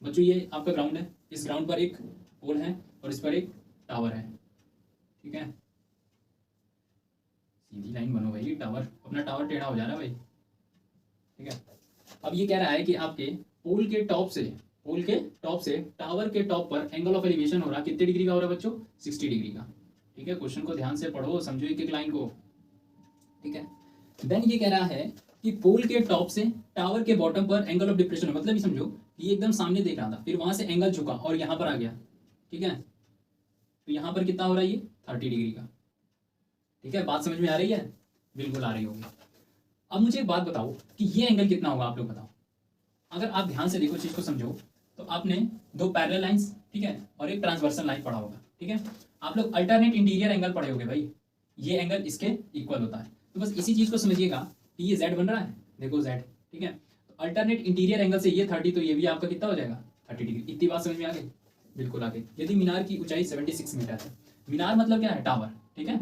बच्चों ये आपका ग्राउंड है, इस ग्राउंड पर एक पोल है और इस पर एक टावर है, ठीक है। सीधी लाइन बनो भाई, टावर अपना टावर टेढ़ा हो जा रहा है भाई, ठीक है। अब ये कह रहा है कि आपके पोल के टॉप से टावर के टॉप पर एंगल ऑफ एलिवेशन हो रहा कितने डिग्री का हो रहा है बच्चों? 60 डिग्री का, ठीक है। क्वेश्चन को ध्यान से पढ़ो, समझो एक एक लाइन को, ठीक है। देन ये कह रहा है कि पोल के टॉप से टावर के बॉटम पर एंगल ऑफ डिप्रेशन हो, मतलब ये समझो कि ये एकदम सामने देख रहा था, फिर वहां से एंगल झुका और यहाँ पर आ गया, ठीक है। तो यहाँ पर कितना हो रहा है? ये 30 डिग्री का, ठीक है। बात समझ में आ रही है? बिल्कुल आ रही होगी। अब मुझे एक बात बताओ कि ये एंगल कितना होगा, आप लोग बताओ। अगर आप ध्यान से देखो, चीज को समझो, तो आपने दो पैरेलल लाइंस, ठीक है, और एक ट्रांसवर्सल लाइन पढ़ा होगा, ठीक है। आप लोग अल्टरनेट इंटीरियर एंगल पढ़े होगे भाई, ये एंगल इसके इक्वल होता है। तो बस इसी चीज को समझिएगा कि ये z बन रहा है, देखो z, ठीक है। तो अल्टरनेट इंटीरियर एंगल से ये 30, तो ये भी आपका कितना हो जाएगा? 30 डिग्री। इतनी बात समझ में आ गई? बिल्कुल आ गई। यदि मीनार की ऊंचाई 76 मीटर है, मीनार मतलब क्या है? टावर, ठीक है।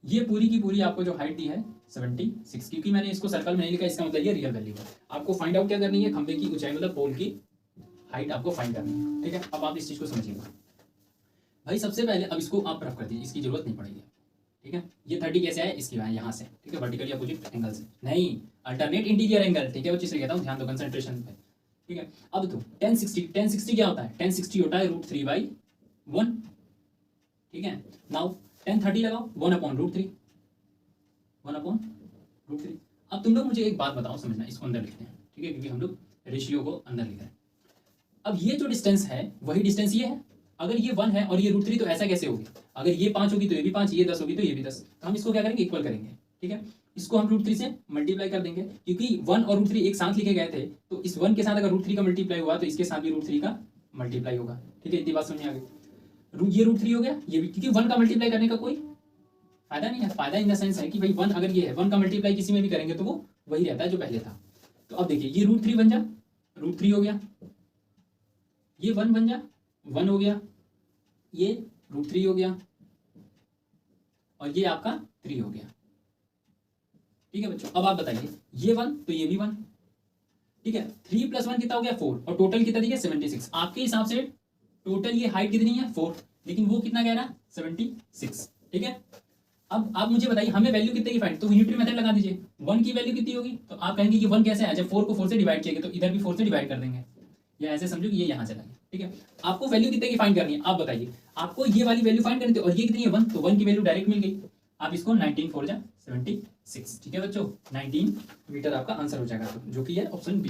ये पूरी की पूरी आपको जो हाइट दी है 76, क्योंकि मैंने इसको सर्कल में नहीं लिखा, इसका मतलब ये रियल वैल्यू है। आपको फाइंड आउट क्या करनी है? खंबे की ऊंचाई मतलब पोल की हाइट आपको फाइंड करनी है, ठीक है। अब आप इस चीज को समझिएगा भाई। सबसे पहले अब इसको आप रफ कर दीजिए, इसकी जरूरत नहीं पड़ेगी, ठीक है। ये 30 कैसे आया? इसकी वहां यहाँ से, ठीक है, वर्टिकली अपोजिट एंगल से, नहीं अल्टरनेट इंटीरियर एंगल, ठीक है। वो चीज कहता हूँ, ध्यान दो कंसंट्रेशन पे, ठीक है। अब तो 1060 क्या होता है? 1060 होता है √3/1, ठीक है। नाउ 1030 लगाओ, 1/√3, 1/√3। अब तुम लोग मुझे एक बात बताओ, समझना, इसको अंदर लिखते हैं, ठीक है, क्योंकि हम लोग रेशियो को अंदर लिख रहे हैं। अब ये जो डिस्टेंस है वही डिस्टेंस ये है। अगर ये 1 है और ये √3, तो ऐसा कैसे होगी? अगर ये 5 होगी तो ये भी 5, ये 10 होगी तो ये भी 10, तो हम इसको क्या करेंगे? इक्वल करेंगे, ठीक है। इसको हम √3 से मल्टीप्लाई कर देंगे, क्योंकि 1 और √3 एक साथ लिखे गए थे, तो इस 1 के साथ अगर √3 का मल्टीप्लाई हुआ तो इसके साथ भी √3 का मल्टीप्लाई होगा, ठीक है। इतनी बात समझ में आ गई? ये √3 हो गया, ये भी, क्योंकि 1 का मल्टीप्लाई करने का कोई फायदा नहीं है। फायदा इन द सेंस है कि भाई 1 अगर ये है, 1 का मल्टीप्लाई किसी में भी करेंगे तो वो वही रहता है जो पहले था। तो अब देखिए, ये √3 बन जा, √3 हो गया, ये 1 बन जा, 1 हो गया, ये √3 हो गया, और ये आपका 3 हो गया, ठीक है बच्चों। अब आप बताइए, ये 1 तो ये भी 1, ठीक है। 3 + 1 कितना हो गया? 4, और टोटल कितना दिया? 76। आपके हिसाब से टोटल ये हाइट कितनी है? 4, लेकिन वो कितना कह रहा है? 76, ठीक है। अब आप मुझे बताइए, हमें वैल्यू कितने की फाइंड, तो यूनिटरी मेथड लगा दीजिए। 1 की वैल्यू कितनी होगी? तो आप कहेंगे कि 1 कैसे है? जब 4 को 4 से डिवाइड किया, तो इधर भी 4 से डिवाइड कर देंगे, या ऐसे समझो कि ये यहाँ चला गया, ठीक है। आपको वैल्यू कितने की फाइंड करनी है, आप बताइए। आपको ये वाली वैल्यू फाइंड करनी थी, और ये कितनी है? 1, तो 1 की वैल्यू डायरेक्ट मिल गई। आप इसको 19 4 जा 76, ठीक है बच्चों। 19 मीटर आपका आंसर हो जाएगा, जो कि है ऑप्शन बी।